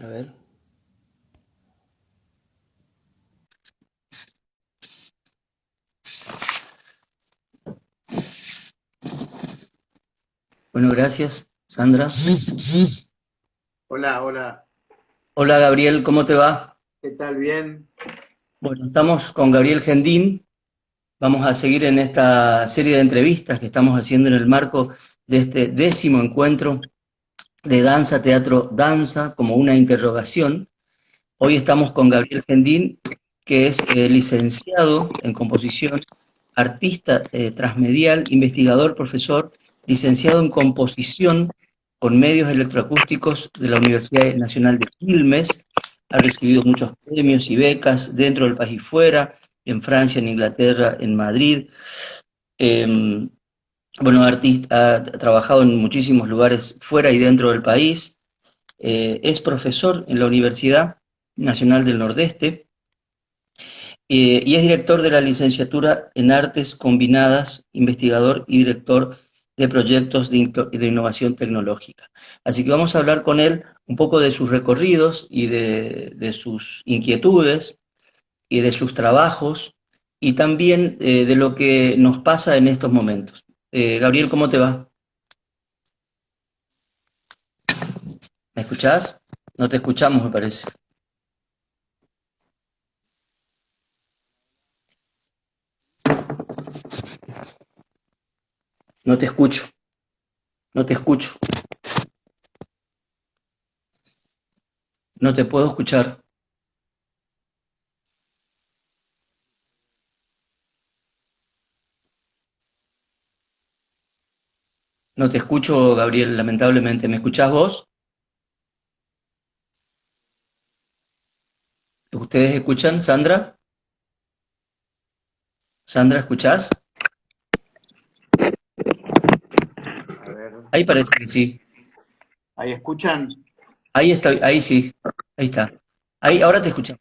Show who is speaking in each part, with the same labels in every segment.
Speaker 1: A ver. Bueno, gracias, Sandra.
Speaker 2: Hola, hola,
Speaker 1: Hola, Gabriel, ¿cómo te va?
Speaker 2: ¿qué tal? Bien.
Speaker 1: Bueno, estamos con Gabriel Gendín. Vamos a seguir en esta serie de entrevistas que estamos haciendo en el marco de este 10º encuentro de danza, teatro, danza, como una interrogación. Hoy estamos con Gabriel Gendín, que es licenciado en composición, artista transmedial, investigador, profesor, licenciado en composición con medios electroacústicos de la Universidad Nacional de Quilmes. Ha recibido muchos premios y becas dentro del país y fuera, en Francia, en Inglaterra, en Madrid. Eh, bueno, artista, ha trabajado en muchísimos lugares fuera y dentro del país. Es profesor en la Universidad Nacional del Nordeste y es director de la licenciatura en Artes Combinadas, investigador y director de proyectos de innovación tecnológica. Así que vamos a hablar con él un poco de sus recorridos y de sus inquietudes y de sus trabajos y también de lo que nos pasa en estos momentos. Gabriel, ¿cómo te va? ¿Me escuchás? No te escuchamos, me parece. No te escucho, no te escucho, no te puedo escuchar. No te escucho, Gabriel, lamentablemente. ¿Me escuchás vos? ¿Ustedes escuchan, Sandra? ¿Sandra, escuchás?
Speaker 2: A ver,
Speaker 1: Ahí parece que sí.
Speaker 2: ¿ahí escuchan?
Speaker 1: Ahí está, ahí sí. Ahí está. Ahí, ahora te escuchamos.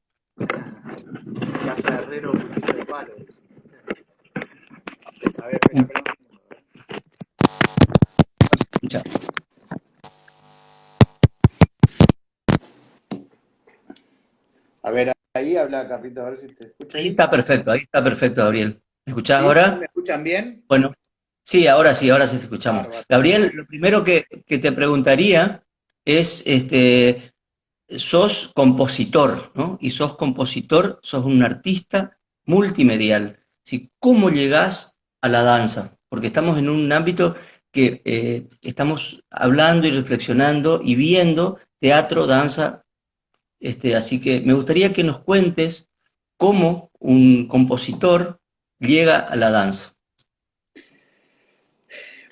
Speaker 2: Casa de Herrero, cuchillo de palo. A ver, espera, espera un segundo.
Speaker 1: Se escucha.
Speaker 2: A ver, ahí habla Carlito, a ver si te escucha ahí.
Speaker 1: Ahí está perfecto, Gabriel. ¿Me escuchás
Speaker 2: ¿Sí? ¿Sí me
Speaker 1: ahora?
Speaker 2: escuchan bien?
Speaker 1: Bueno, sí, ahora sí te escuchamos.
Speaker 2: Bárbaro,
Speaker 1: Gabriel,
Speaker 2: bueno.
Speaker 1: lo primero que te preguntaría es, sos compositor, ¿no? Y sos compositor, sos un artista multimedial. ¿Sí? ¿Cómo llegás a la danza? Porque estamos en un ámbito que estamos hablando y reflexionando y viendo teatro, danza, así que me gustaría que nos cuentes cómo un compositor llega a la danza.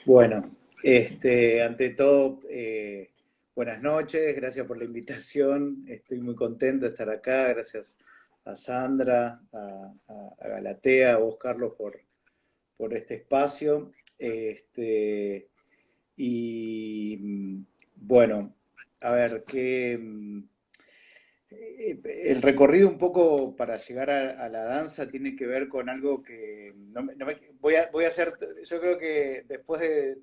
Speaker 2: Bueno, ante todo, buenas noches, gracias por la invitación. Estoy muy contento de estar acá, gracias a Sandra, a Galatea, a vos, Carlos, por este espacio. Y bueno, a ver, el recorrido un poco para llegar a la danza tiene que ver con algo que voy a hacer, yo creo que después de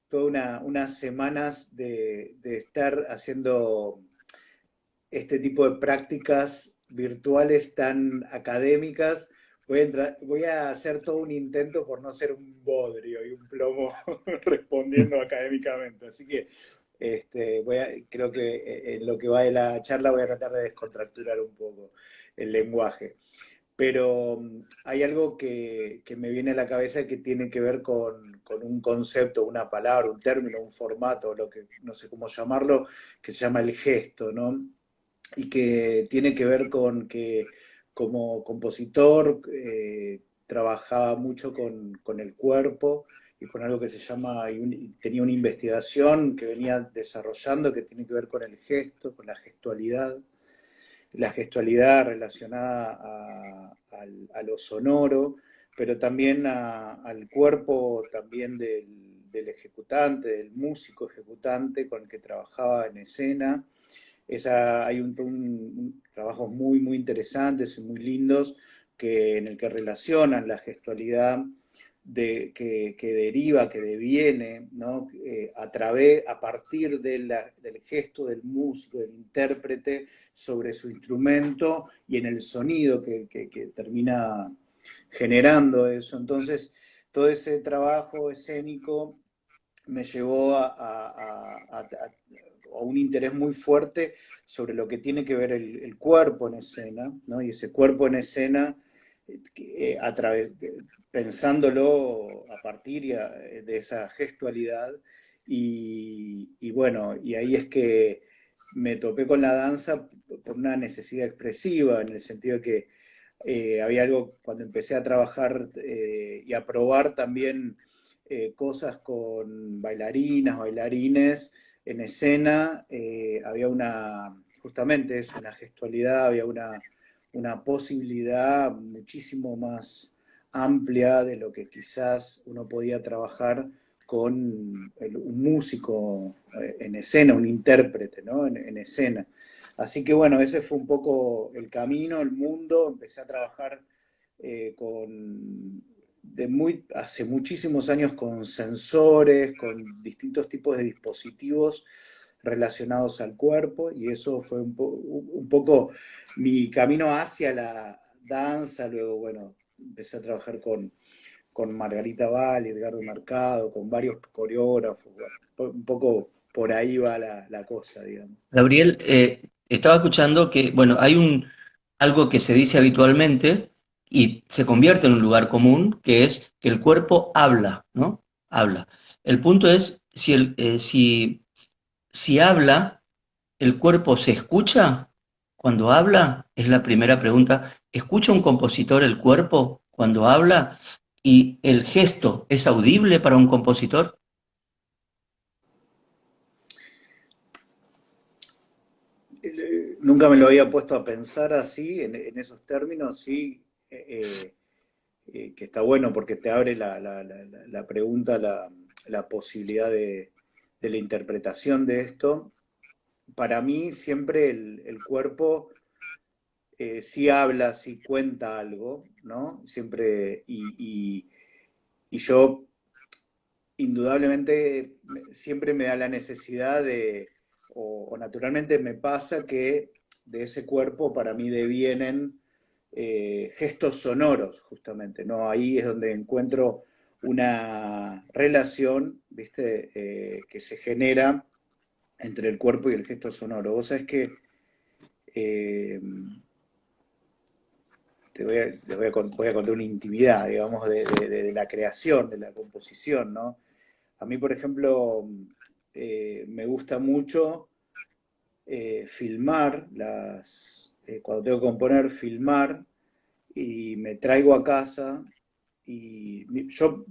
Speaker 2: todas unas semanas de estar haciendo este tipo de prácticas virtuales tan académicas, voy a hacer todo un intento por no ser un bodrio y un plomo respondiendo académicamente. Así que creo que en lo que va de la charla voy a tratar de descontracturar un poco el lenguaje. Pero hay algo que me viene a la cabeza que tiene que ver con un concepto, una palabra, un término, un formato, lo que no sé cómo llamarlo, que se llama el gesto, ¿no? Y que tiene que ver con que como compositor trabajaba mucho con el cuerpo y con algo que se llama, tenía una investigación que venía desarrollando que tiene que ver con el gesto, con la gestualidad relacionada a lo sonoro, pero también al cuerpo también del ejecutante, del músico ejecutante con el que trabajaba en escena. Hay trabajos muy, muy interesantes y muy lindos en el que relacionan la gestualidad que deriva, que deviene, ¿no? A partir del gesto del músico, del intérprete, sobre su instrumento y en el sonido que termina generando eso. Entonces, todo ese trabajo escénico me llevó a un interés muy fuerte sobre lo que tiene que ver el cuerpo en escena, ¿no? Y ese cuerpo en escena, a través pensándolo a partir de esa gestualidad, y bueno, y ahí es que me topé con la danza por una necesidad expresiva, en el sentido de que había algo cuando empecé a trabajar y a probar también cosas con bailarinas, bailarines en escena, había justamente eso, una gestualidad, había una posibilidad muchísimo más amplia de lo que quizás uno podía trabajar con un músico en escena, un intérprete, ¿no? En escena. Así que bueno, ese fue un poco el camino, el mundo. Empecé a trabajar hace muchísimos años con sensores, con distintos tipos de dispositivos relacionados al cuerpo, y eso fue un poco mi camino hacia la danza. Luego, bueno, empecé a trabajar con Margarita Val, Edgardo Mercado, con varios coreógrafos. Bueno, un poco por ahí va la cosa, digamos.
Speaker 1: Gabriel, estaba escuchando que, bueno, algo que se dice habitualmente y se convierte en un lugar común, que es que el cuerpo habla, ¿no? Habla. El punto es si habla, ¿el cuerpo se escucha cuando habla? Es la primera pregunta. ¿Escucha un compositor el cuerpo cuando habla? ¿Y el gesto es audible para un compositor?
Speaker 2: Nunca me lo había puesto a pensar así, en esos términos. Sí, que está bueno porque te abre la pregunta, la posibilidad de la interpretación de esto. Para mí siempre el cuerpo sí habla, sí cuenta algo, ¿no? Siempre, y yo indudablemente siempre me da la necesidad o naturalmente me pasa que de ese cuerpo para mí devienen gestos sonoros, justamente, ¿no? Ahí es donde encuentro una relación, ¿viste? Que se genera entre el cuerpo y el gesto sonoro. Vos sabés que eh, voy a contar una intimidad, digamos, de la creación, de la composición, ¿no? A mí, por ejemplo, me gusta mucho filmar, cuando tengo que componer, filmar, y me traigo a casa. Y yo,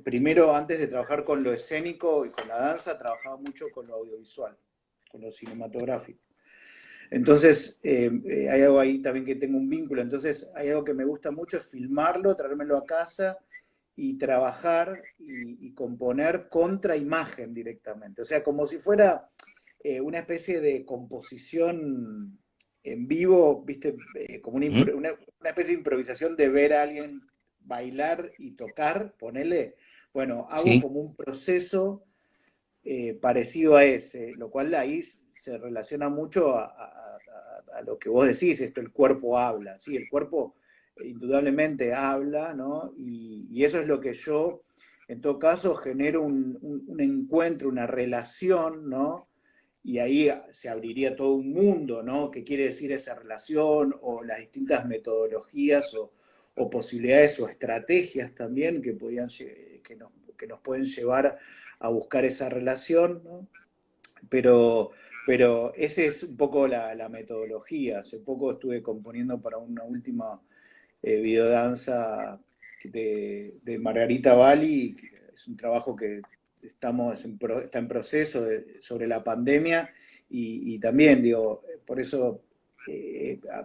Speaker 2: primero, antes de trabajar con lo escénico y con la danza, trabajaba mucho con lo audiovisual, con lo cinematográfico. Entonces, hay algo ahí también que tengo un vínculo. Entonces, hay algo que me gusta mucho, es filmarlo, traérmelo a casa y trabajar y componer contra imagen directamente. O sea, como si fuera una especie de composición en vivo, ¿viste? Como
Speaker 1: ¿Mm?
Speaker 2: una especie de improvisación de ver a alguien bailar y tocar, ponele. Bueno, hago
Speaker 1: Sí.
Speaker 2: como un proceso parecido a ese, lo cual ahí se relaciona mucho a lo que vos decís, esto, el cuerpo habla, sí, el cuerpo indudablemente habla, ¿no? Y eso es lo que yo, en todo caso, genero un encuentro, una relación, ¿no? Y ahí se abriría todo un mundo, ¿no? ¿Qué quiere decir esa relación o las distintas metodologías o posibilidades o estrategias también que nos pueden llevar a buscar esa relación, ¿no? Pero, pero esa es un poco la metodología. Hace poco estuve componiendo para una última videodanza de Margarita Bali, que es un trabajo que está en proceso sobre la pandemia, y también, digo, por eso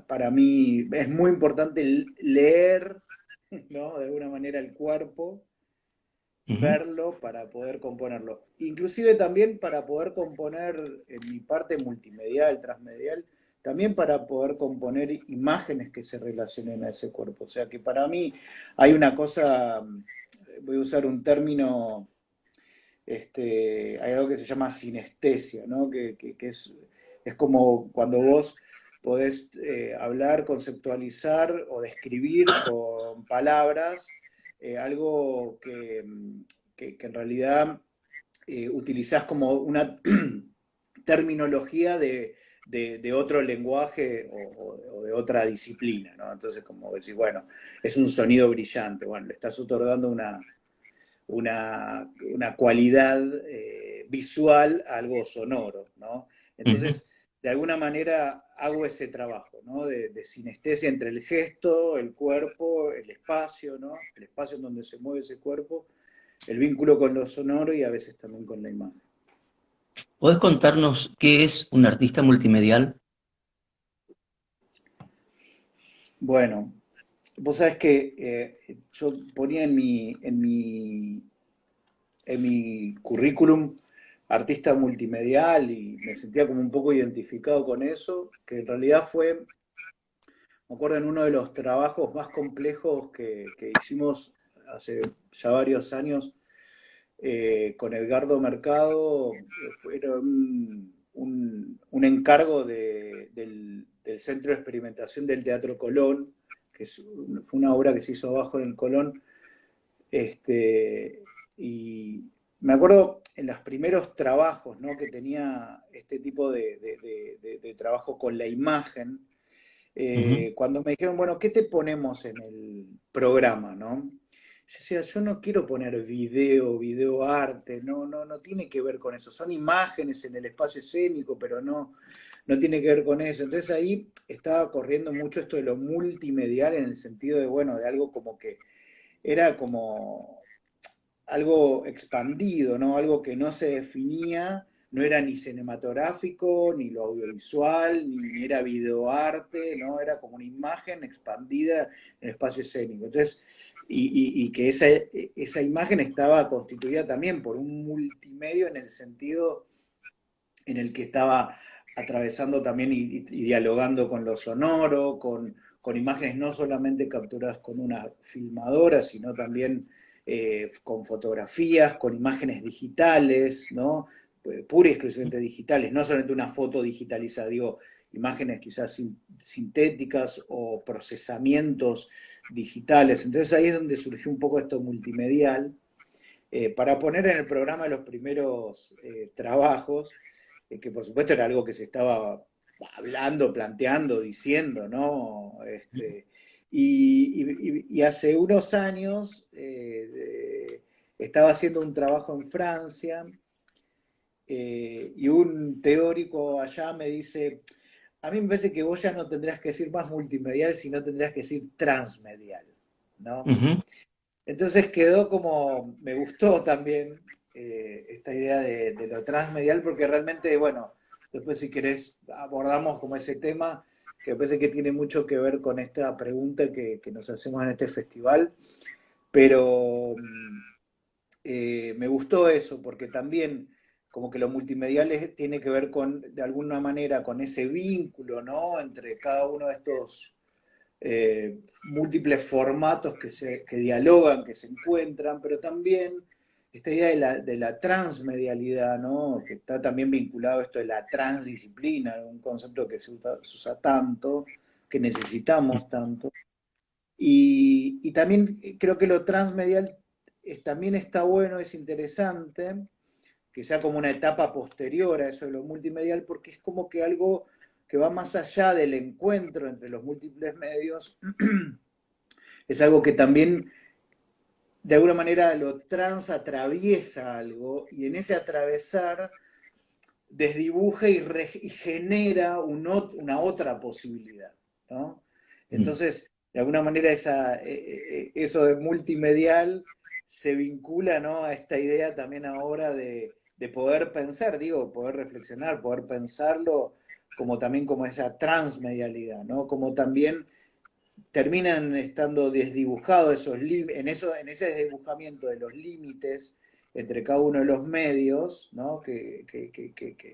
Speaker 2: para mí es muy importante leer, ¿no? De alguna manera el cuerpo,
Speaker 1: Ujú.
Speaker 2: verlo para poder componerlo. Inclusive también para poder componer en mi parte multimedial, transmedial, también para poder componer imágenes que se relacionen a ese cuerpo. O sea que para mí hay una cosa voy a usar un término, hay algo que se llama sinestesia, ¿no? Que es como cuando vos podés hablar, conceptualizar o describir con palabras algo que en realidad utilizás como una terminología de otro lenguaje o de otra disciplina, ¿no? Entonces, como decir, bueno, es un sonido brillante, bueno, le estás otorgando una cualidad visual a algo sonoro, ¿no?
Speaker 1: Ujú.
Speaker 2: Entonces, de alguna manera hago ese trabajo, ¿no? De sinestesia entre el gesto, el cuerpo, el espacio, ¿no? El espacio en donde se mueve ese cuerpo, el vínculo con lo sonoro y a veces también con la imagen.
Speaker 1: ¿Podés contarnos qué es un artista multimedial?
Speaker 2: Bueno, vos sabés que yo ponía en mi currículum artista multimedial y me sentía como un poco identificado con eso, que en realidad fue, me acuerdo en uno de los trabajos más complejos que hicimos hace ya varios años con Edgardo Mercado, fue un encargo del Centro de Experimentación del Teatro Colón, fue una obra que se hizo abajo en el Colón, y me acuerdo en los primeros trabajos, ¿no? Que tenía este tipo de trabajo con la imagen,
Speaker 1: Ujú.
Speaker 2: cuando me dijeron, bueno, ¿qué te ponemos en el programa, no? Yo decía, yo no quiero poner video arte, no tiene que ver con eso. Son imágenes en el espacio escénico, pero no tiene que ver con eso. Entonces ahí estaba corriendo mucho esto de lo multimedial en el sentido de, bueno, de algo como que era como algo expandido, ¿no? Algo que no se definía, no era ni cinematográfico, ni lo audiovisual, ni era videoarte, ¿no? Era como una imagen expandida en el espacio escénico. Entonces, y que esa imagen estaba constituida también por un multimedio en el sentido en el que estaba atravesando también y dialogando con lo sonoro, con imágenes no solamente capturadas con una filmadora, sino también con fotografías, con imágenes digitales, ¿no? Pura y exclusivamente digitales, no solamente una foto digitalizada, digo, imágenes quizás sintéticas o procesamientos digitales. Entonces ahí es donde surgió un poco esto multimedial, para poner en el programa de los primeros trabajos, que por supuesto era algo que se estaba hablando, planteando, diciendo, ¿no? Y hace unos años estaba haciendo un trabajo en Francia y un teórico allá me dice, a mí me parece que vos ya no tendrás que decir más multimedial, sino tendrás que decir transmedial, ¿no?
Speaker 1: Ujú.
Speaker 2: Entonces quedó como, me gustó también esta idea de lo transmedial, porque realmente, bueno, después si querés abordamos como ese tema, que me parece que tiene mucho que ver con esta pregunta que nos hacemos en este festival, pero me gustó eso, porque también como que lo multimedial tiene que ver con, de alguna manera, con ese vínculo, ¿no? Entre cada uno de estos múltiples formatos que dialogan, que se encuentran, pero también esta idea de la transmedialidad, ¿no? Que está también vinculado a esto de la transdisciplina, un concepto que se usa tanto, que necesitamos tanto. Y también creo que lo transmedial también está bueno, es interesante, que sea como una etapa posterior a eso de lo multimedial, porque es como que algo que va más allá del encuentro entre los múltiples medios, es algo que también de alguna manera lo trans atraviesa algo y en ese atravesar desdibuja y genera una otra posibilidad, ¿no?
Speaker 1: Mm.
Speaker 2: Entonces, de alguna manera eso de multimedial se vincula, ¿no? A esta idea también ahora de poder pensar, digo, poder reflexionar, poder pensarlo como también como esa transmedialidad, ¿no? Como también terminan estando desdibujados en ese desdibujamiento de los límites entre cada uno de los medios, ¿no? que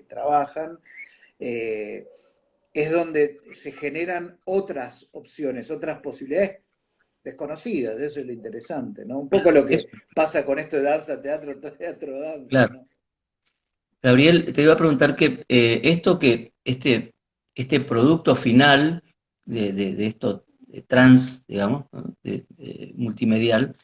Speaker 2: trabajan, es donde se generan otras opciones, otras posibilidades, desconocidas, eso es lo interesante, ¿no? Un poco lo que pasa con esto de danza, teatro, teatro, danza,
Speaker 1: Claro.
Speaker 2: ¿no?
Speaker 1: Gabriel, te iba a preguntar que este producto final de esto trans, digamos, ¿no? Multimedial,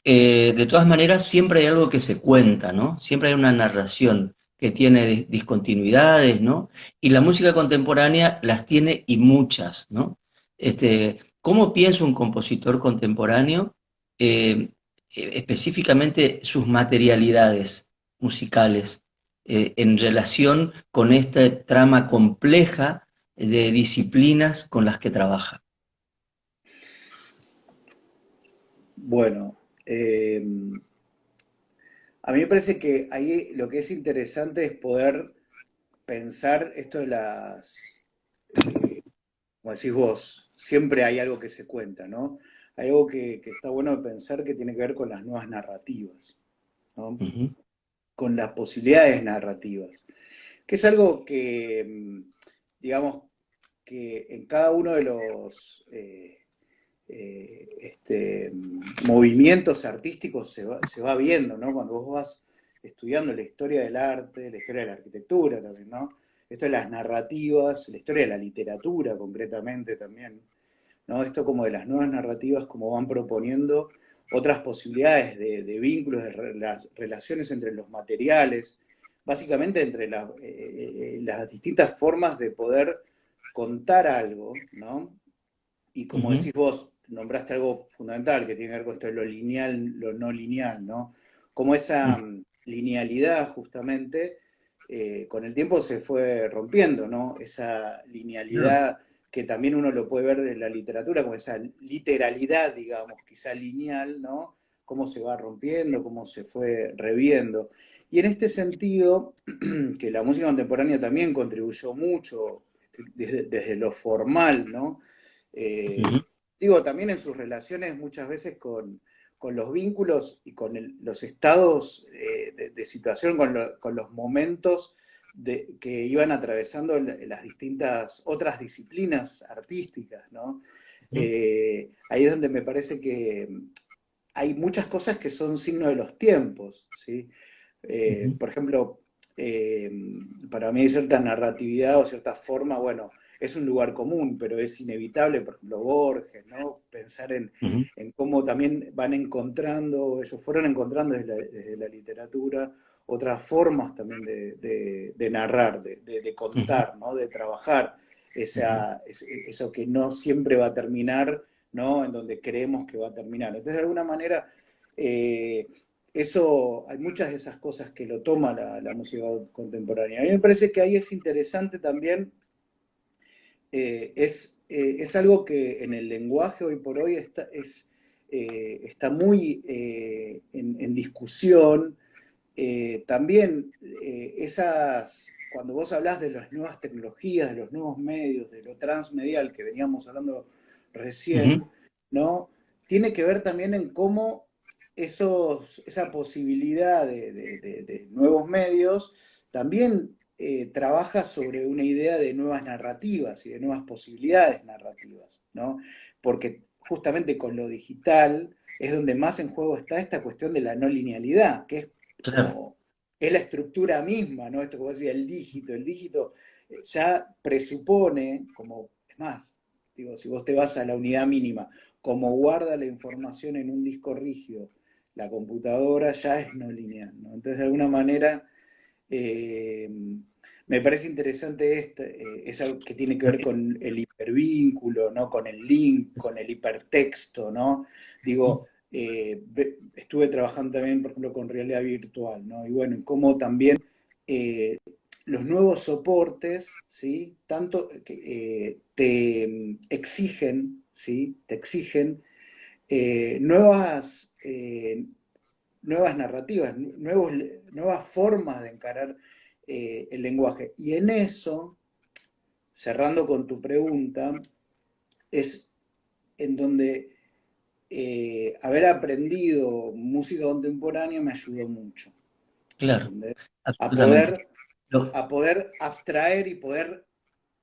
Speaker 1: de todas maneras siempre hay algo que se cuenta, ¿no? Siempre hay una narración que tiene discontinuidades, ¿no? Y la música contemporánea las tiene y muchas, ¿no? ¿Cómo piensa un compositor contemporáneo eh, específicamente sus materialidades musicales en relación con esta trama compleja de disciplinas con las que trabaja?
Speaker 2: Bueno, a mí me parece que ahí lo que es interesante es poder pensar esto de como decís vos, siempre hay algo que se cuenta, ¿no? Hay algo que está bueno de pensar que tiene que ver con las nuevas narrativas, ¿no?
Speaker 1: Ujú,
Speaker 2: Con las posibilidades narrativas, que es algo que, digamos, que en cada uno de los movimientos artísticos se va viendo, ¿no? Cuando vos vas estudiando la historia del arte, la historia de la arquitectura también, ¿no? Esto de las narrativas, la historia de la literatura concretamente también, ¿no? Esto como de las nuevas narrativas, como van proponiendo otras posibilidades de vínculos, de las relaciones entre los materiales, básicamente entre las distintas formas de poder contar algo, ¿no? Y como
Speaker 1: ujú,
Speaker 2: decís vos, nombraste algo fundamental que tiene que ver con esto de lo lineal, lo no lineal, ¿no? Como esa
Speaker 1: ujú,
Speaker 2: linealidad justamente con el tiempo se fue rompiendo, ¿no? Esa
Speaker 1: claro,
Speaker 2: linealidad que también uno lo puede ver en la literatura, como esa literalidad, digamos, quizá lineal, ¿no? Cómo se va rompiendo, cómo se fue reviendo. Y en este sentido, que la música contemporánea también contribuyó mucho desde lo formal, ¿no?
Speaker 1: ujú,
Speaker 2: Digo, también en sus relaciones muchas veces con los vínculos y con los estados de situación, con los momentos que iban atravesando las distintas otras disciplinas artísticas, ¿no?
Speaker 1: ujú,
Speaker 2: Ahí es donde me parece que hay muchas cosas que son signos de los tiempos, ¿sí?
Speaker 1: ujú,
Speaker 2: Por ejemplo, eh, para mí hay cierta narratividad o cierta forma, bueno, es un lugar común, pero es inevitable, por ejemplo, Borges, ¿no? Pensar
Speaker 1: ujú,
Speaker 2: en cómo también van encontrando, ellos fueron encontrando desde la literatura otras formas también de narrar, de
Speaker 1: ujú,
Speaker 2: contar, ¿no? De trabajar
Speaker 1: ujú.
Speaker 2: eso que no siempre va a terminar, ¿no? En donde creemos que va a terminar. Entonces, de alguna manera, eh, eso, hay muchas de esas cosas que lo toma la música contemporánea. A mí me parece que ahí es interesante también, es algo que en el lenguaje hoy por hoy está muy en discusión. También cuando vos hablás de las nuevas tecnologías, de los nuevos medios, de lo transmedial que veníamos hablando recién,
Speaker 1: Ujú,
Speaker 2: ¿no? Tiene que ver también en cómo esa posibilidad de nuevos medios también trabaja sobre una idea de nuevas narrativas y de nuevas posibilidades narrativas, ¿no? Porque justamente con lo digital es donde más en juego está esta cuestión de la no linealidad, que es
Speaker 1: claro.
Speaker 2: como es la estructura misma, ¿no? Esto como decía, el dígito ya presupone, como, es más, digo, si vos te vas a la unidad mínima, como guarda la información en un disco rígido, la computadora ya es no lineal, ¿no? Entonces, de alguna manera, eh, me parece interesante es algo que tiene que ver con el hipervínculo, ¿no? Con el link, con el hipertexto, ¿no? Digo, estuve trabajando también, por ejemplo, con realidad virtual, ¿no? Y bueno, y cómo también eh, los nuevos soportes, ¿sí? Tanto que te exigen, ¿sí? Te exigen nuevas narrativas, nuevas formas de encarar el lenguaje. Y en eso, cerrando con tu pregunta, es en donde haber aprendido música contemporánea me ayudó mucho.
Speaker 1: Claro,
Speaker 2: ¿Entendés? A
Speaker 1: absolutamente.
Speaker 2: poder,
Speaker 1: Lo-
Speaker 2: a poder abstraer y poder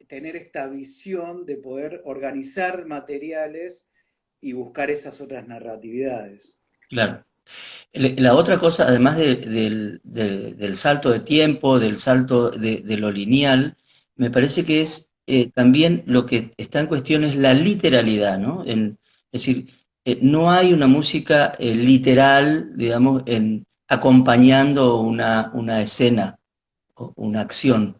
Speaker 2: tener esta visión de poder organizar materiales y buscar esas otras narratividades.
Speaker 1: claro. La otra cosa, además del salto de tiempo, del salto de lo lineal, me parece que es también lo que está en cuestión es la literalidad, ¿no? Es decir, no hay una música literal, digamos, acompañando una escena o una acción.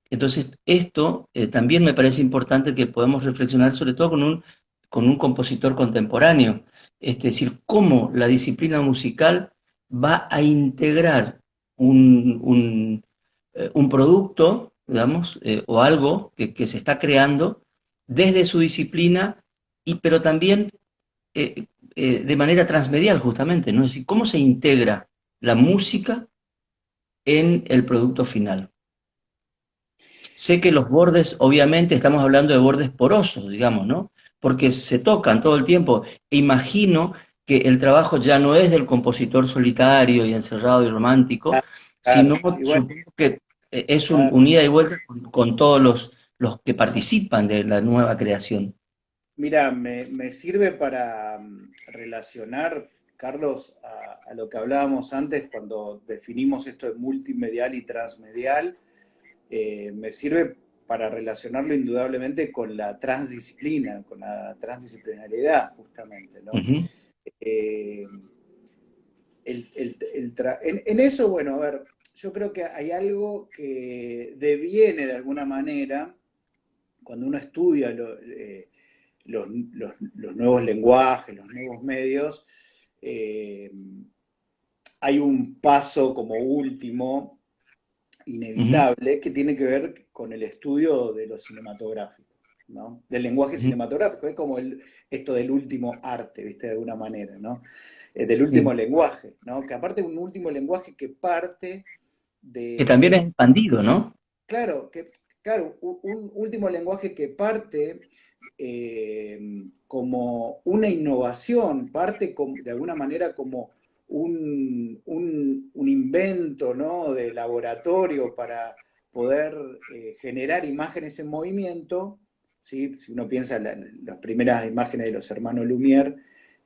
Speaker 1: Entonces, esto también me parece importante que podamos reflexionar, sobre todo con un compositor contemporáneo, es decir, cómo la disciplina musical va a integrar un producto, digamos, o algo que se está creando desde su disciplina, pero también de manera transmedial, justamente, ¿no? Es decir, cómo se integra la música en el producto final. Sé que los bordes, obviamente, estamos hablando de bordes porosos, digamos, ¿no? Porque se tocan todo el tiempo. E imagino que el trabajo ya no es del compositor solitario y encerrado y romántico,
Speaker 2: Claro,
Speaker 1: sino
Speaker 2: y bueno,
Speaker 1: supongo que es
Speaker 2: claro.
Speaker 1: un ida y vuelta con todos los que participan de la nueva creación.
Speaker 2: Mira, me sirve para relacionar, Carlos, a lo que hablábamos antes cuando definimos esto de multimedial y transmedial. Me sirve para relacionarlo indudablemente con la transdisciplina, con la transdisciplinariedad, justamente, ¿no?
Speaker 1: Ujú,
Speaker 2: Eh, en eso, bueno, a ver, yo creo que hay algo que deviene de alguna manera cuando uno estudia los nuevos lenguajes, los nuevos medios, eh, hay un paso como último,
Speaker 1: ujú,
Speaker 2: inevitable, que tiene que ver con el estudio de lo cinematográfico, ¿no? Del lenguaje
Speaker 1: ujú.
Speaker 2: cinematográfico, es como esto del último arte, ¿viste? De alguna manera, ¿no? Del último
Speaker 1: Sí.
Speaker 2: lenguaje, ¿no? Que aparte es un último lenguaje que parte
Speaker 1: Que también es
Speaker 2: de,
Speaker 1: expandido, ¿no?
Speaker 2: claro, un último lenguaje que parte como una innovación, parte de alguna manera como un invento, ¿no? De laboratorio para poder generar imágenes en movimiento, ¿sí? Si uno piensa en las primeras imágenes de los hermanos Lumière,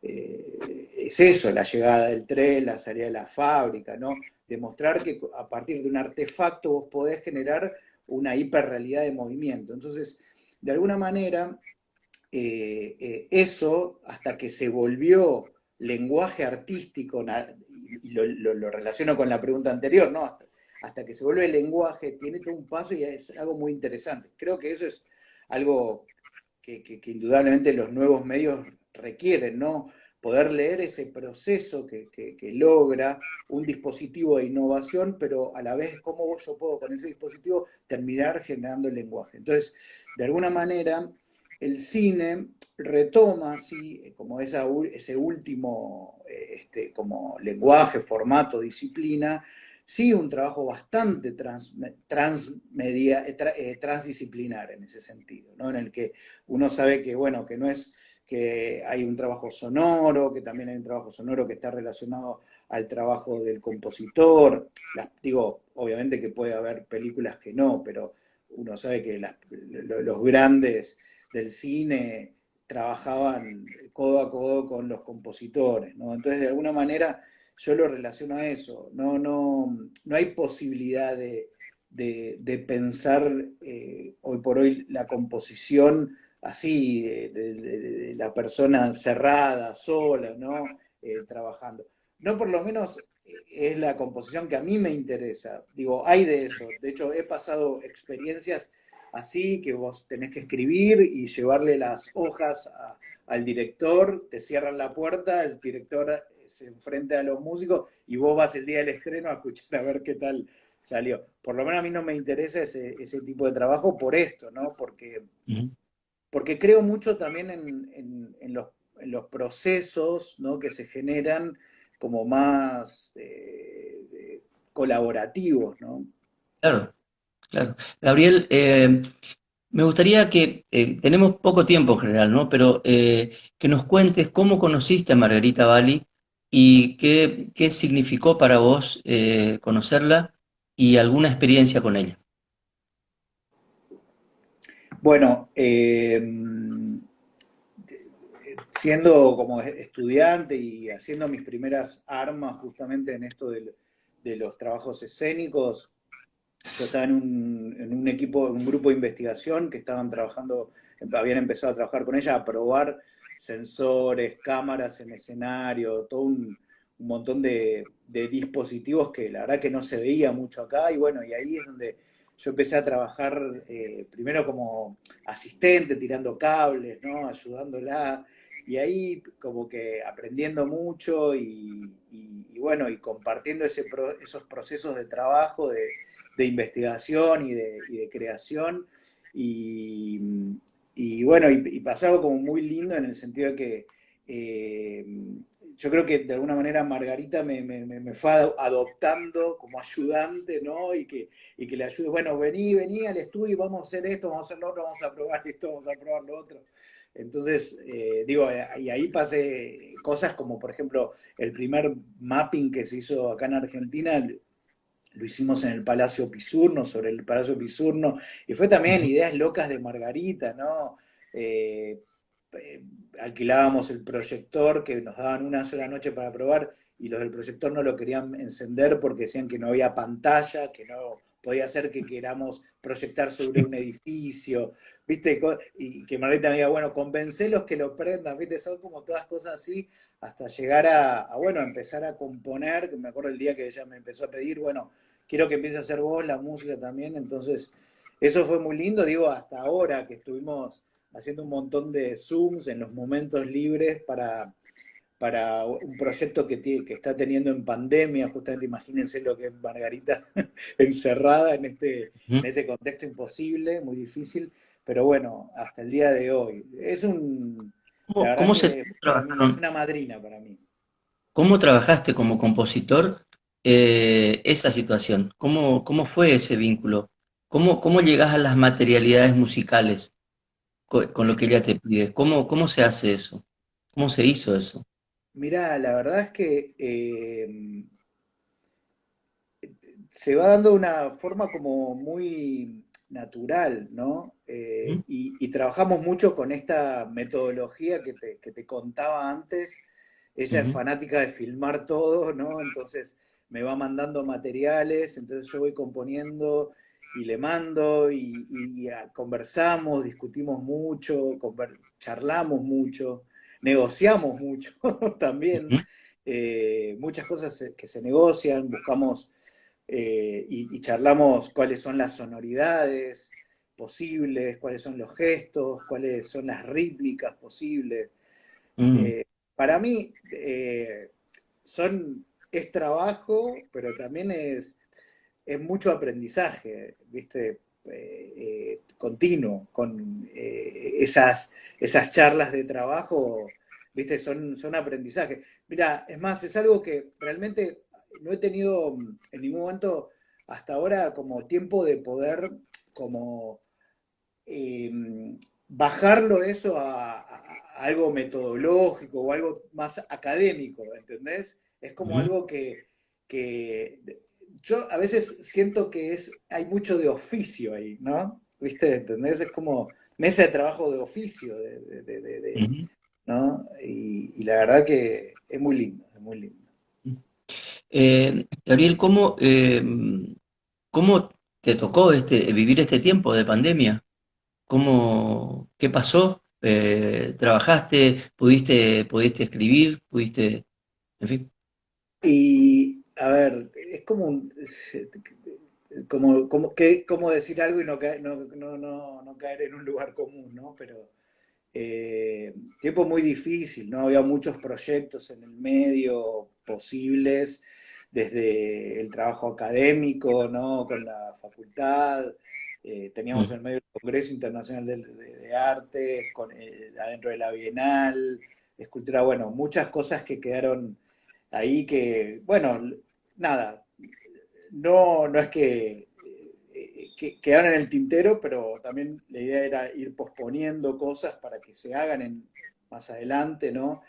Speaker 2: es eso, la llegada del tren, la salida de la fábrica, ¿no? Demostrar que a partir de un artefacto vos podés generar una hiperrealidad de movimiento. Entonces, de alguna manera, eso, hasta que se volvió lenguaje artístico, y lo relaciono con la pregunta anterior, ¿no? Hasta que se vuelve lenguaje, tiene todo un paso y es algo muy interesante. Creo que eso es algo que indudablemente los nuevos medios requieren, ¿no? Poder leer ese proceso que logra un dispositivo de innovación, pero a la vez cómo yo puedo con ese dispositivo terminar generando el lenguaje. Entonces, de alguna manera, el cine retoma, sí, como ese último como lenguaje, formato, disciplina, sí un trabajo bastante transdisciplinar en ese sentido, ¿no? En el que uno sabe que, bueno, que no es que hay un trabajo sonoro, que también hay un trabajo sonoro que está relacionado al trabajo del compositor. Digo, obviamente que puede haber películas que no, pero uno sabe que los grandes del cine trabajaban codo a codo con los compositores, ¿no? Entonces, de alguna manera, yo lo relaciono a eso. No hay posibilidad de pensar hoy por hoy la composición así, de la persona cerrada, sola, ¿no? Trabajando. No por lo menos es la composición que a mí me interesa. Digo, hay de eso. De hecho, he pasado experiencias así que vos tenés que escribir y llevarle las hojas al director, te cierran la puerta, el director se enfrenta a los músicos y vos vas el día del estreno a escuchar a ver qué tal salió. Por lo menos a mí no me interesa ese tipo de trabajo por esto, ¿no?
Speaker 1: Ujú.
Speaker 2: Porque creo mucho también en los procesos, ¿no? Que se generan como más colaborativos, ¿no?
Speaker 1: Claro, claro. Gabriel, me gustaría que, tenemos poco tiempo en general, ¿no? Pero que nos cuentes cómo conociste a Margarita Bali y qué significó para vos conocerla y alguna experiencia con ella.
Speaker 2: Bueno, siendo como estudiante y haciendo mis primeras armas justamente en esto de los trabajos escénicos, yo estaba en un equipo, en un grupo de investigación que estaban trabajando, habían empezado a trabajar con ella, a probar sensores, cámaras en escenario, todo un montón de dispositivos que la verdad que no se veía mucho acá, y bueno, y ahí es donde yo empecé a trabajar primero como asistente, tirando cables, ¿no? Ayudándola, y ahí como que aprendiendo mucho y bueno, y compartiendo esos procesos de trabajo, de investigación y de creación. Y, y bueno, y pasó algo como muy lindo en el sentido de que eh, yo creo que de alguna manera Margarita me fue adoptando como ayudante, ¿no? Y que le ayude, bueno, vení al estudio, vamos a hacer esto, vamos a hacer lo otro, vamos a probar esto, vamos a probar lo otro. Entonces, digo, y ahí pasé cosas como, por ejemplo, el primer mapping que se hizo acá en Argentina, lo hicimos en el Palacio Pisurno, sobre el Palacio Pisurno, y fue también
Speaker 1: Ujú.
Speaker 2: ideas locas de Margarita, ¿no? Eh, eh, Alquilábamos el proyector que nos daban una sola noche para probar y los del proyector no lo querían encender porque decían que no había pantalla, que no podía ser que queramos proyectar sobre un edificio, ¿viste? Y que Margarita me diga, bueno, convencelos que lo prendan, ¿viste? Son como todas cosas así, hasta llegar bueno, a empezar a componer, que me acuerdo el día que ella me empezó a pedir, bueno, quiero que empieces a hacer vos la música también, entonces eso fue muy lindo, digo, hasta ahora que estuvimos haciendo un montón de Zooms en los momentos libres para un proyecto que está teniendo en pandemia, justamente imagínense lo que es Margarita encerrada
Speaker 1: Ujú.
Speaker 2: en este contexto imposible, muy difícil, pero bueno, hasta el día de hoy. La verdad
Speaker 1: Cómo se
Speaker 2: que para mí es
Speaker 1: trabajaron?
Speaker 2: una madrina para mí.
Speaker 1: ¿Cómo trabajaste como compositor esa situación? ¿Cómo fue ese vínculo? ¿Cómo llegás a las materialidades musicales con lo que ella te pide? ¿Cómo se hace eso? ¿Cómo se hizo eso?
Speaker 2: Mirá, la verdad es que se va dando de una forma como muy natural, ¿no?
Speaker 1: Ujú,
Speaker 2: Y trabajamos mucho con esta metodología que te contaba antes. Ella es
Speaker 1: ujú,
Speaker 2: fanática de filmar todo, ¿no? Entonces me va mandando materiales, entonces yo voy componiendo y le mando conversamos, discutimos mucho, charlamos mucho, negociamos mucho también.
Speaker 1: ujú,
Speaker 2: Muchas cosas que se negocian, buscamos y charlamos cuáles son las sonoridades posibles, cuáles son los gestos, cuáles son las rítmicas posibles.
Speaker 1: mm,
Speaker 2: Eh, para mí es trabajo, pero también es mucho aprendizaje, ¿viste? Continuo, con esas charlas de trabajo, ¿viste? Son aprendizaje. Mira, es más, es algo que realmente no he tenido en ningún momento hasta ahora como tiempo de poder como eh, bajarlo eso a algo metodológico o algo más académico, ¿entendés? Es como
Speaker 1: ujú.
Speaker 2: algo que yo a veces siento que hay mucho de oficio ahí, ¿no? ¿Viste? ¿Entendés? Es como mesa de trabajo de oficio,
Speaker 1: Ujú.
Speaker 2: ¿no? Y la verdad que es muy lindo, es muy lindo.
Speaker 1: Gabriel, ¿cómo te tocó vivir este tiempo de pandemia? ¿Qué pasó? ¿Trabajaste? ¿Pudiste escribir? En fin.
Speaker 2: Y, a ver, es como como decir algo y no caer en un lugar común, ¿no? Pero tiempo muy difícil, ¿no? Había muchos proyectos en el medio posibles, desde el trabajo académico, ¿no? Con la facultad, teníamos en
Speaker 1: Mm,
Speaker 2: el medio el Congreso Internacional de Arte, adentro de la Bienal, escultura, bueno, muchas cosas que quedaron ahí que, bueno, nada, no es que quedaron en el tintero, pero también la idea era ir posponiendo cosas para que se hagan más adelante, ¿no?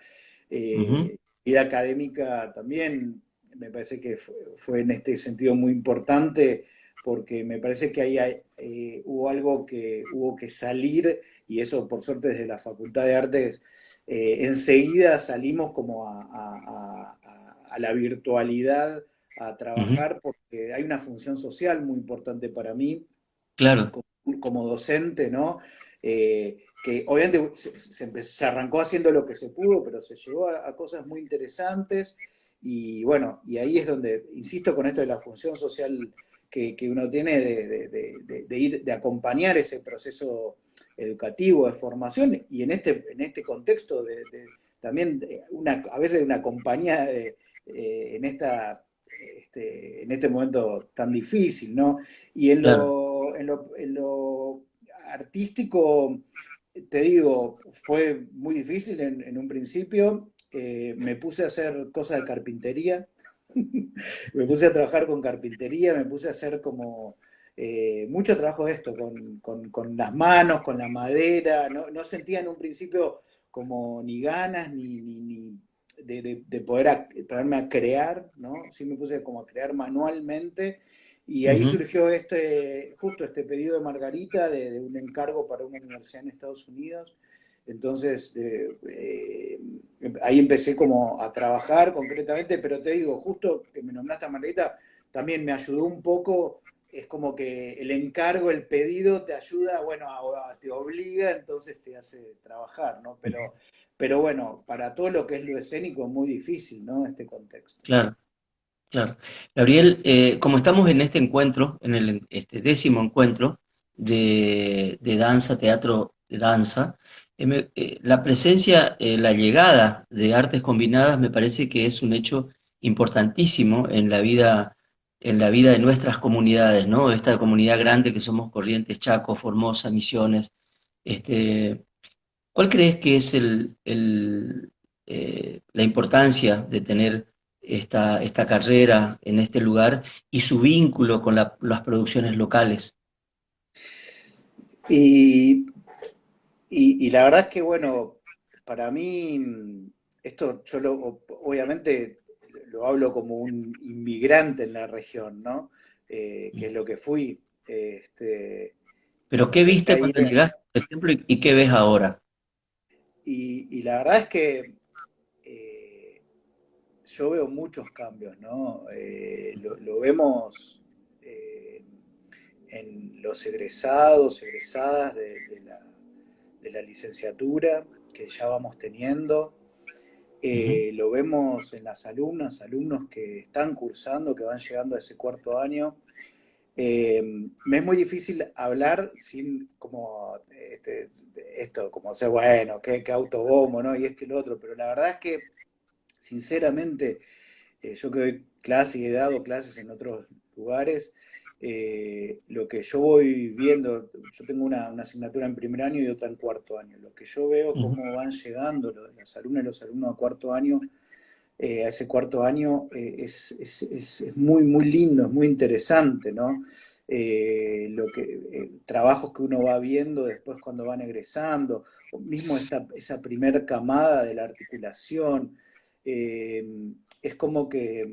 Speaker 1: ujú,
Speaker 2: Vida académica también me parece que fue en este sentido muy importante porque me parece que ahí hubo algo que hubo que salir, y eso por suerte desde la Facultad de Artes enseguida salimos como a la virtualidad a
Speaker 1: Ujú.
Speaker 2: trabajar, porque hay una función social muy importante para mí
Speaker 1: Claro.
Speaker 2: como docente, ¿no? Que obviamente se arrancó haciendo lo que se pudo, pero se llegó a cosas muy interesantes y bueno, y ahí es donde, insisto con esto de la función social que uno tiene de ir, de acompañar ese proceso educativo, de formación, y en este contexto también a veces una compañía en en este momento tan difícil, ¿no? Y
Speaker 1: Claro.
Speaker 2: en lo artístico, te digo, fue muy difícil en un principio. Me puse a hacer cosas de carpintería, me puse a trabajar con carpintería, me puse a hacer como mucho trabajo de esto, con las manos, con la madera. No sentía en un principio como ni ganas ni de poder ponerme a crear, ¿no? Sí me puse como a crear manualmente y ahí
Speaker 1: Ujú.
Speaker 2: surgió justo este pedido de Margarita de un encargo para una universidad en Estados Unidos. Entonces, ahí empecé como a trabajar concretamente, pero te digo, justo que me nombraste a Margarita, también me ayudó un poco, es como que el encargo, el pedido te ayuda, bueno, te obliga, entonces te hace trabajar, ¿no? Pero bueno, para todo lo que es lo escénico es muy difícil, ¿no? Este contexto.
Speaker 1: Claro. Claro. Gabriel, como estamos en este encuentro, en el este 10.º encuentro de danza, teatro de danza, la presencia, la llegada de artes combinadas me parece que es un hecho importantísimo en la vida de nuestras comunidades, ¿no? Esta comunidad grande que somos Corrientes, Chaco, Formosa, Misiones. Este, ¿Cuál crees que es la importancia de tener esta carrera en este lugar y su vínculo con las producciones locales?
Speaker 2: Y, y la verdad es que, bueno, para mí, esto obviamente lo hablo como un inmigrante en la región, ¿no? Que es lo que fui.
Speaker 1: Pero ¿qué
Speaker 2: El
Speaker 1: viste cuando
Speaker 2: Caribe.
Speaker 1: llegaste, por ejemplo, y qué ves ahora?
Speaker 2: Y la verdad es que eh, yo veo muchos cambios, ¿no? Lo vemos eh, en los egresados, egresadas de la licenciatura que ya vamos teniendo.
Speaker 1: Ujú,
Speaker 2: Lo vemos en las alumnas, alumnos que están cursando, que van llegando a ese cuarto año. Me es muy difícil hablar sin como esto, como ser bueno, qué autobombo, ¿no? Y esto y lo otro, pero la verdad es que, sinceramente, yo que doy clases y he dado clases en otros lugares, lo que yo voy viendo, yo tengo una asignatura en primer año y otra en cuarto año, lo que yo veo
Speaker 1: ujú,
Speaker 2: cómo van llegando las alumnas y los alumnos a cuarto año, a ese cuarto año, es muy, muy lindo, es muy interesante, ¿no? Trabajos que uno va viendo después cuando van egresando, o mismo esa primer camada de la articulación, eh, es como que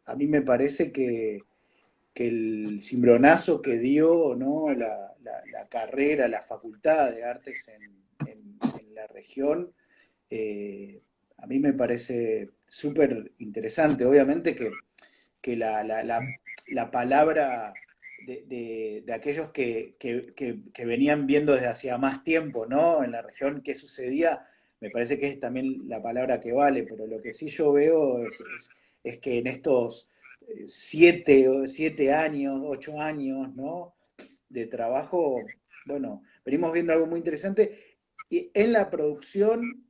Speaker 2: a mí me parece que el cimbronazo que dio, ¿no? La carrera, la facultad de artes en la región, eh, a mí me parece súper interesante. Obviamente que la palabra de aquellos que venían viendo desde hacía más tiempo, ¿no? En la región qué sucedía, me parece que es también la palabra que vale, pero lo que sí yo veo es que en estos 7 años, 8 años, ¿no? De trabajo, bueno, venimos viendo algo muy interesante y en la producción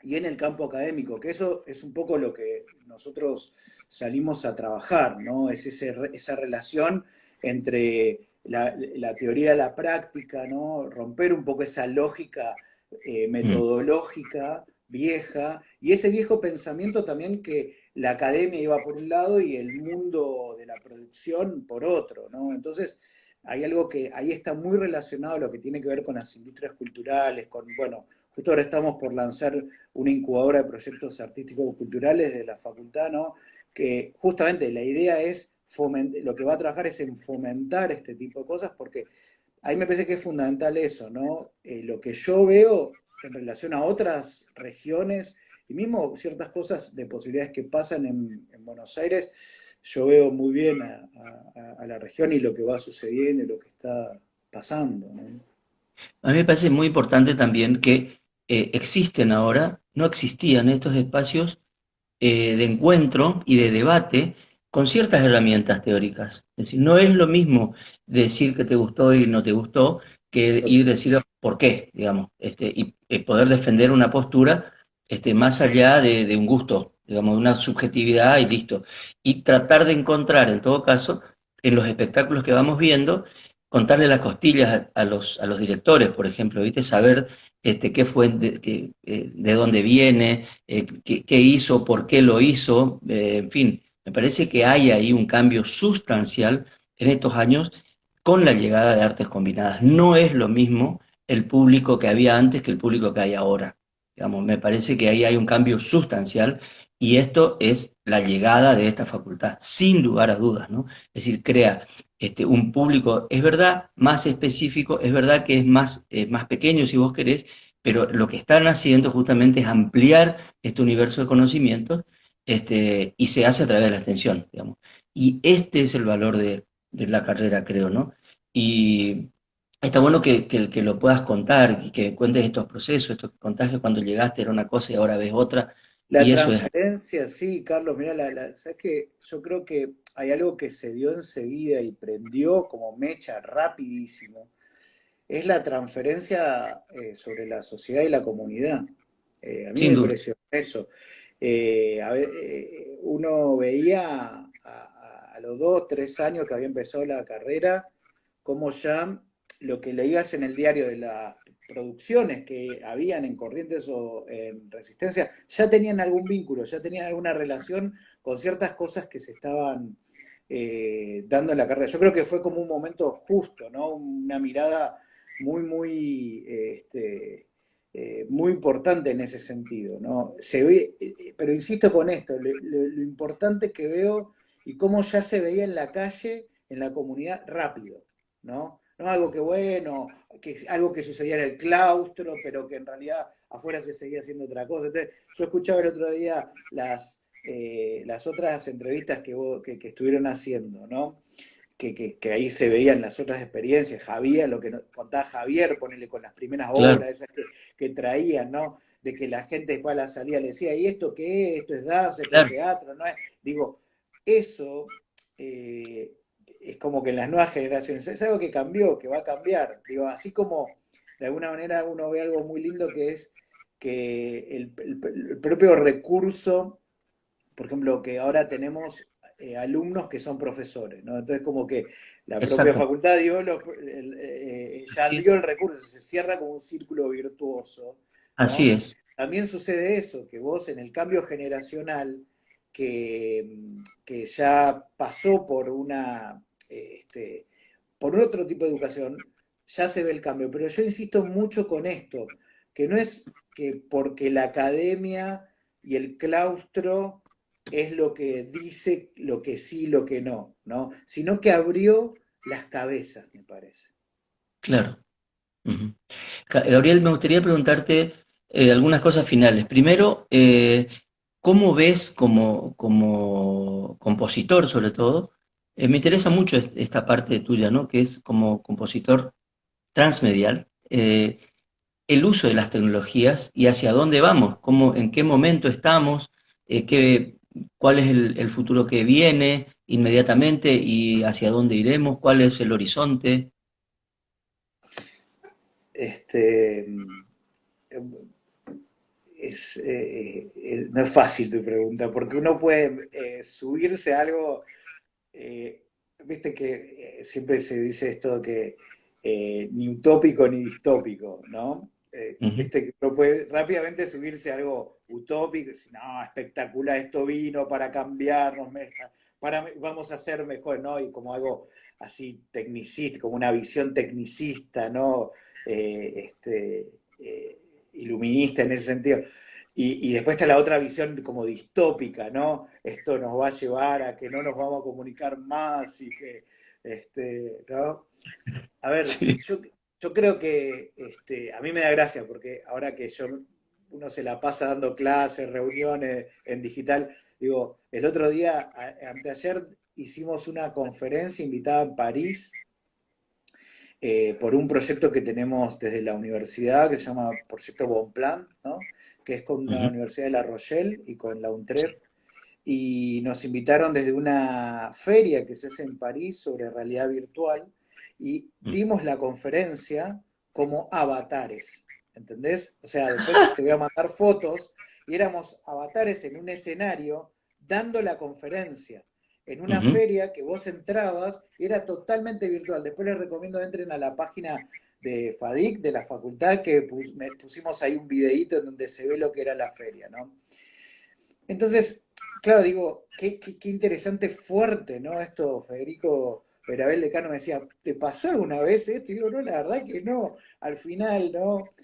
Speaker 2: y en el campo académico, que eso es un poco lo que nosotros salimos a trabajar, ¿no? Es esa relación entre la teoría y la práctica, ¿no? Romper un poco esa lógica
Speaker 1: mm,
Speaker 2: metodológica vieja y ese viejo pensamiento también que la academia iba por un lado y el mundo de la producción por otro, ¿no? Entonces, hay algo que ahí está muy relacionado a lo que tiene que ver con las industrias culturales, bueno, justo ahora estamos por lanzar una incubadora de proyectos artísticos culturales de la facultad, ¿no? Que justamente la idea es lo que va a trabajar es en fomentar este tipo de cosas, porque ahí me parece que es fundamental eso, ¿no? Lo que yo veo en relación a otras regiones, y mismo ciertas cosas de posibilidades que pasan en Buenos Aires, yo veo muy bien a la región y lo que va sucediendo y lo que está pasando, ¿no?
Speaker 1: A mí me parece muy importante también que existen ahora, no existían estos espacios de encuentro y de debate con ciertas herramientas teóricas. Es decir, no es lo mismo decir que te gustó y no te gustó que ir a decir por qué, digamos, y poder defender una postura más allá de un gusto, digamos, de una subjetividad y listo. Y tratar de encontrar, en todo caso, en los espectáculos que vamos viendo, contarle las costillas a los directores, por ejemplo, ¿viste? Saber qué fue, de dónde viene, qué hizo, por qué lo hizo, en fin, me parece que hay ahí un cambio sustancial en estos años con la llegada de artes combinadas. No es lo mismo el público que había antes que el público que hay ahora. Digamos, me parece que ahí hay un cambio sustancial y esto es la llegada de esta facultad, sin lugar a dudas, ¿no? Es decir, crea un público, es verdad, más específico, es verdad que es más pequeño si vos querés, pero lo que están haciendo justamente es ampliar este universo de conocimientos y se hace a través de la extensión, digamos. Y este es el valor de la carrera, creo, ¿no? Y está bueno que lo puedas contar y que cuentes estos procesos, esto que contaste que cuando llegaste era una cosa y ahora ves otra,
Speaker 2: La
Speaker 1: y eso es
Speaker 2: transferencia, sí, Carlos, mira, ¿sabes qué? Yo creo que hay algo que se dio enseguida y prendió como mecha rapidísimo, es la transferencia sobre la sociedad y la comunidad. A mí me
Speaker 1: sin duda.
Speaker 2: impresionó eso. Uno veía a los 2, 3 años que había empezado la carrera, cómo ya lo que leías en el diario de las producciones que habían en Corrientes o en Resistencia, ya tenían algún vínculo, ya tenían alguna relación con ciertas cosas que se estaban dando en la carrera. Yo creo que fue como un momento justo, ¿no? Una mirada muy, muy importante en ese sentido, ¿no? Pero insisto con esto, lo importante que veo y cómo ya se veía en la calle, en la comunidad, rápido, ¿no? No algo que bueno, algo que sucedía en el claustro, pero que en realidad afuera se seguía haciendo otra cosa. Entonces, yo escuchaba el otro día las otras entrevistas que estuvieron haciendo, ¿no? Que ahí se veían las otras experiencias, Javier, lo que contaba Javier, ponele con las primeras
Speaker 1: Claro,
Speaker 2: obras, esas que traían, ¿no? De que la gente después a la salida le decía, ¿y esto qué es? ¿Esto es danza? ¿Esto es
Speaker 1: claro,
Speaker 2: teatro? ¿No es? Digo, eso es como que en las nuevas generaciones, es algo que cambió, que va a cambiar. Digo, así como de alguna manera uno ve algo muy lindo que es que el propio recurso, por ejemplo, que ahora tenemos alumnos que son profesores, ¿no? Entonces como que la propia
Speaker 1: exacto.
Speaker 2: facultad ya
Speaker 1: Así
Speaker 2: dio
Speaker 1: es,
Speaker 2: el recurso, se cierra como un círculo virtuoso,
Speaker 1: así
Speaker 2: ¿no?
Speaker 1: es.
Speaker 2: También sucede eso, que vos en el cambio generacional, que ya pasó por otro tipo de educación, ya se ve el cambio. Pero yo insisto mucho con esto, que no es que porque la academia y el claustro es lo que dice lo que sí, lo que no, ¿no? Sino que abrió las cabezas, me parece.
Speaker 1: Claro. Ujú. Gabriel, me gustaría preguntarte algunas cosas finales. Primero, ¿cómo ves como compositor, sobre todo? Me interesa mucho esta parte tuya, ¿no? Que es como compositor transmedial, el uso de las tecnologías y hacia dónde vamos, en qué momento estamos, cuál es el futuro que viene inmediatamente y hacia dónde iremos, cuál es el horizonte.
Speaker 2: Este, no es fácil tu pregunta, porque uno puede subirse a algo, viste que siempre se dice esto que ni utópico ni distópico, ¿no?
Speaker 1: Ujú.
Speaker 2: Viste que uno puede rápidamente subirse a algo utópico y decir, no, espectacular, esto vino para cambiarnos, vamos a ser mejor, ¿no? Y como algo así tecnicista, como una visión tecnicista, ¿no? Eh, este, eh, iluminista en ese sentido. y después está la otra visión como distópica, ¿no? Esto nos va a llevar a que no nos vamos a comunicar más y que, ¿no? A ver,
Speaker 1: Sí.
Speaker 2: yo creo que a mí me da gracia porque ahora que uno se la pasa dando clases, reuniones en digital, digo, el otro día, anteayer, hicimos una conferencia invitada en París por un proyecto que tenemos desde la universidad que se llama Proyecto Bonplan, ¿no? Que es con la
Speaker 1: Ujú,
Speaker 2: Universidad de La Rochelle y con la UNTREF, y nos invitaron desde una feria que se hace en París sobre realidad virtual y
Speaker 1: ujú.
Speaker 2: dimos la conferencia como avatares, ¿entendés? O sea, después te voy a mandar fotos y éramos avatares en un escenario dando la conferencia en una
Speaker 1: Ujú.
Speaker 2: feria que vos entrabas y era totalmente virtual. Después les recomiendo entren a la página de FADIC, de la facultad, que pusimos ahí un videíto en donde se ve lo que era la feria, ¿no? Entonces, claro, digo, qué interesante, fuerte, ¿no? Esto, Federico Verabel Decano me decía, ¿te pasó alguna vez esto? Y digo, no, la verdad que no. Al final, ¿no?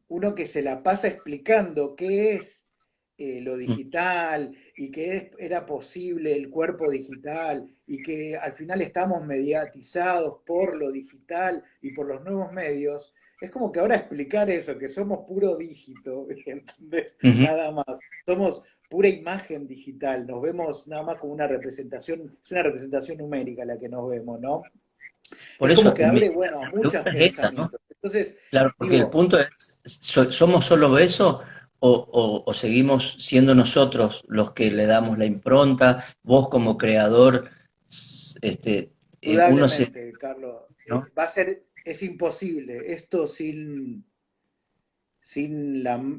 Speaker 2: Uno que se la pasa explicando qué es lo digital y que era posible el cuerpo digital y que al final estamos mediatizados por lo digital y por los nuevos medios, es como que ahora explicar eso, que somos puro dígito, ¿entendés?
Speaker 1: Ujú.
Speaker 2: Nada más. Somos pura imagen digital, nos vemos nada más como una representación, es una representación numérica la que nos vemos, ¿no?
Speaker 1: Por
Speaker 2: Es como
Speaker 1: eso
Speaker 2: que abre, bueno, a muchos
Speaker 1: pregunta es esa, ¿no?
Speaker 2: pensamientos. Entonces,
Speaker 1: Claro, porque el
Speaker 2: digo,
Speaker 1: punto es, ¿somos solo eso o seguimos siendo nosotros los que le damos la impronta? Vos como creador, uno se,
Speaker 2: indudablemente, Carlos,
Speaker 1: ¿no?
Speaker 2: va a ser, es imposible, esto sin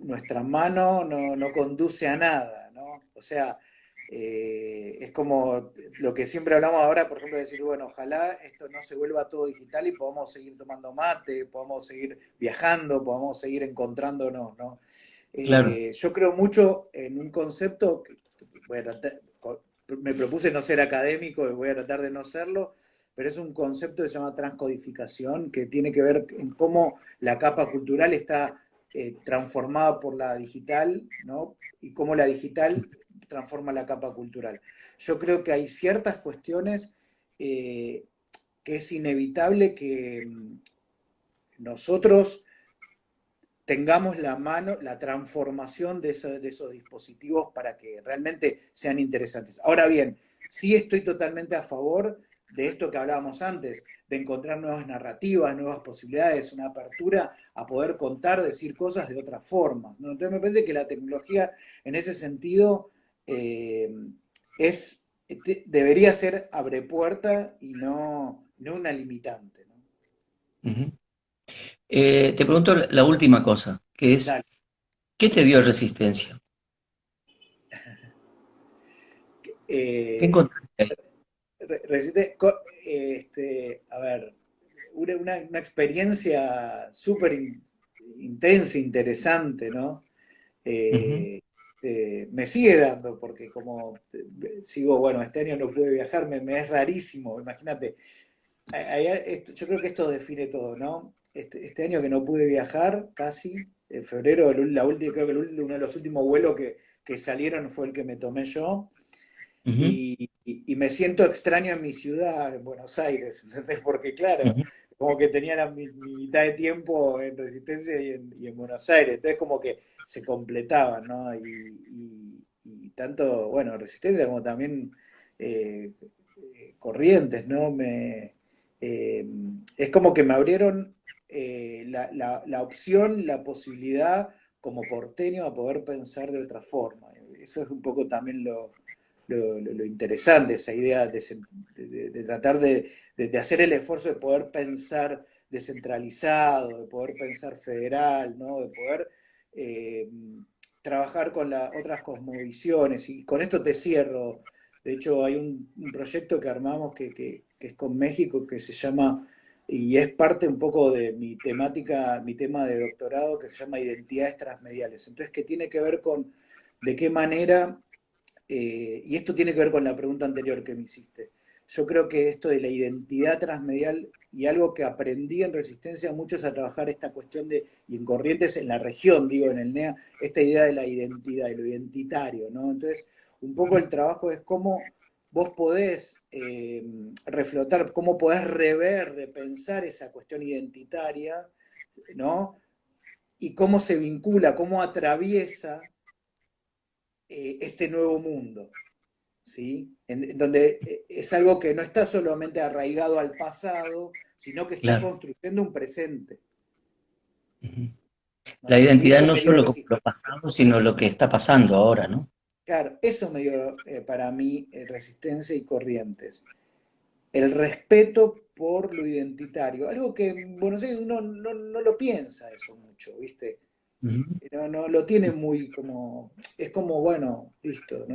Speaker 2: nuestra mano no conduce a nada, ¿no? O sea, es como lo que siempre hablamos ahora, por ejemplo, de decir, bueno, ojalá esto no se vuelva todo digital y podamos seguir tomando mate, podamos seguir viajando, podamos seguir encontrándonos, ¿no?
Speaker 1: Claro.
Speaker 2: Yo creo mucho en un concepto, voy a me propuse no ser académico y voy a tratar de no serlo, pero es un concepto que se llama transcodificación, que tiene que ver en cómo la capa cultural está transformada por la digital, ¿no? Y cómo la digital transforma la capa cultural. Yo creo que hay ciertas cuestiones eh, que es inevitable que nosotros tengamos la mano, la transformación de esos dispositivos para que realmente sean interesantes. Ahora bien, sí estoy totalmente a favor de esto que hablábamos antes, de encontrar nuevas narrativas, nuevas posibilidades, una apertura a poder contar, decir cosas de otra forma, ¿no? Entonces me parece que la tecnología en ese sentido eh, es, debería ser abre puerta y no una limitante, ¿no?
Speaker 1: Ujú. Te pregunto la última cosa, que es,
Speaker 2: Dale.
Speaker 1: ¿qué te dio resistencia? ¿Qué
Speaker 2: Eh,
Speaker 1: encontraste ahí?
Speaker 2: a ver, una experiencia súper intensa, interesante, ¿no?
Speaker 1: Ujú,
Speaker 2: Eh, Me sigue dando, porque como sigo, bueno, este año no pude viajar, me es rarísimo, imagínate. Yo creo que esto define todo, ¿no? Este año que no pude viajar, casi, en febrero, creo que uno de los últimos vuelos que salieron fue el que me tomé yo
Speaker 1: ujú,
Speaker 2: y me siento extraño en mi ciudad, en Buenos Aires, ¿entendés? Porque claro,
Speaker 1: ujú.
Speaker 2: como que tenía mi mitad de tiempo en Resistencia y en Buenos Aires, entonces como que se completaban, ¿no? Y tanto, bueno, Resistencia como también Corrientes, ¿no? Eh, es como que me abrieron la opción, la posibilidad como porteño a poder pensar de otra forma. Eso es un poco también lo interesante, esa idea de tratar de hacer el esfuerzo de poder pensar descentralizado, de poder pensar federal, ¿no? De poder eh, trabajar con otras cosmovisiones. Y con esto te cierro. De hecho, hay un proyecto que armamos que es con México, que se llama, y es parte un poco de mi temática, mi tema de doctorado, que se llama Identidades Transmediales. Entonces, que tiene que ver con de qué manera y esto tiene que ver con la pregunta anterior que me hiciste, yo creo que esto de la identidad transmedial y algo que aprendí en Resistencia mucho es a trabajar esta cuestión de, y en Corrientes, en la región, digo, en el NEA, esta idea de la identidad, de lo identitario, ¿no? Entonces, un poco el trabajo es cómo vos podés reflotar, cómo podés rever, repensar esa cuestión identitaria, ¿no? Y cómo se vincula, cómo atraviesa este nuevo mundo, ¿sí? En donde es algo que no está solamente arraigado al pasado, sino que está
Speaker 1: Claro.
Speaker 2: construyendo un presente,
Speaker 1: Ujú. La
Speaker 2: ¿no? Y
Speaker 1: identidad
Speaker 2: eso
Speaker 1: no
Speaker 2: me dio
Speaker 1: solo como lo
Speaker 2: resistencia.
Speaker 1: pasado, sino lo que está pasando ahora, ¿no?
Speaker 2: Claro, eso me dio para mí resistencia y corrientes. El respeto por lo identitario, algo que en Buenos Aires uno no lo piensa eso mucho, ¿viste?
Speaker 1: Ujú.
Speaker 2: No lo tiene muy como, es como, bueno, listo,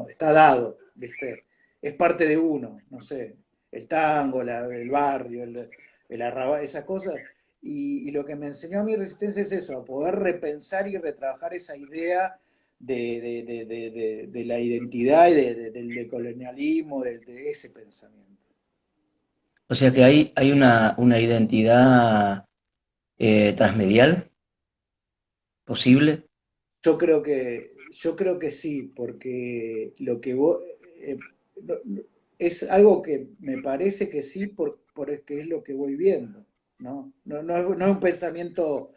Speaker 2: está dado, ¿viste? Es parte de uno, no sé, el tango, el barrio, el arrabal, esas cosas. Y lo que me enseñó a mi resistencia es eso, a poder repensar y retrabajar esa idea de la identidad y del decolonialismo, de ese pensamiento.
Speaker 1: O sea que hay una identidad transmedial posible.
Speaker 2: Yo creo que sí, porque lo que vos, eh, es algo que me parece que sí, porque es lo que voy viendo, ¿no? No es un pensamiento,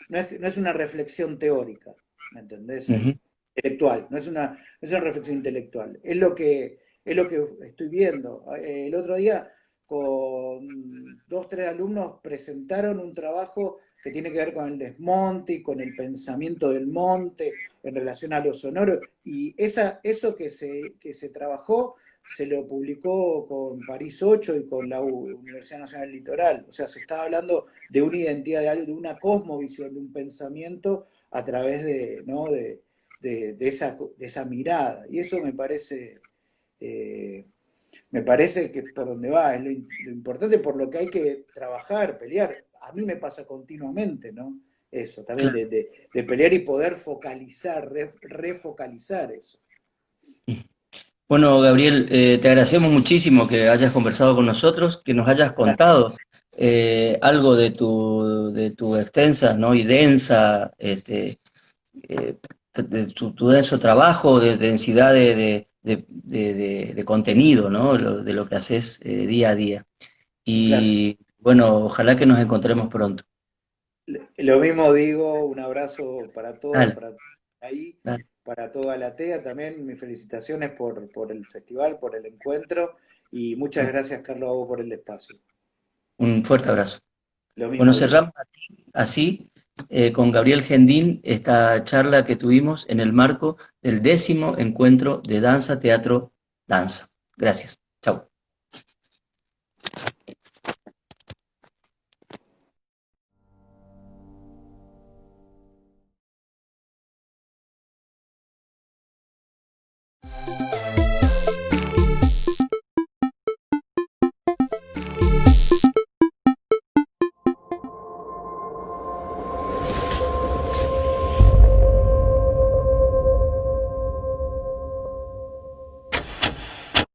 Speaker 2: no es una reflexión teórica, ¿me entendés?
Speaker 1: Ujú.
Speaker 2: Intelectual, no es una reflexión intelectual, es lo que estoy viendo. El otro día, con dos, tres alumnos, presentaron un trabajo que tiene que ver con el desmonte y con el pensamiento del monte en relación a lo sonoro. Y eso que se trabajó se lo publicó con París 8 y con la Universidad Nacional del Litoral. O sea, se estaba hablando de una identidad, de una cosmovisión, de un pensamiento a través de, ¿no? De esa mirada. Y eso eh, me parece que por donde va, es lo importante por lo que hay que trabajar, pelear. A mí me pasa continuamente, ¿no? Eso, también
Speaker 1: Claro.
Speaker 2: de pelear y poder focalizar, refocalizar eso.
Speaker 1: Bueno, Gabriel, te agradecemos muchísimo que hayas conversado con nosotros, que nos hayas
Speaker 2: Gracias.
Speaker 1: contado algo de tu extensa, ¿no? Y densa, eh, de tu denso trabajo, de densidad de contenido, ¿no? De lo que haces día a día.
Speaker 2: Un placer.
Speaker 1: Y bueno, ojalá que nos encontremos pronto.
Speaker 2: Lo mismo digo, un abrazo para todos,
Speaker 1: Dale,
Speaker 2: para ahí,
Speaker 1: dale,
Speaker 2: para toda la TEA también. Mis felicitaciones por el festival, por el encuentro y muchas gracias, Carlos, a vos por el espacio.
Speaker 1: un fuerte abrazo.
Speaker 2: Lo
Speaker 1: Bueno,
Speaker 2: mismo digo.
Speaker 1: cerramos así con Gabriel Gendín esta charla que tuvimos en el marco del 10º encuentro de danza, teatro, danza. Gracias. Chao.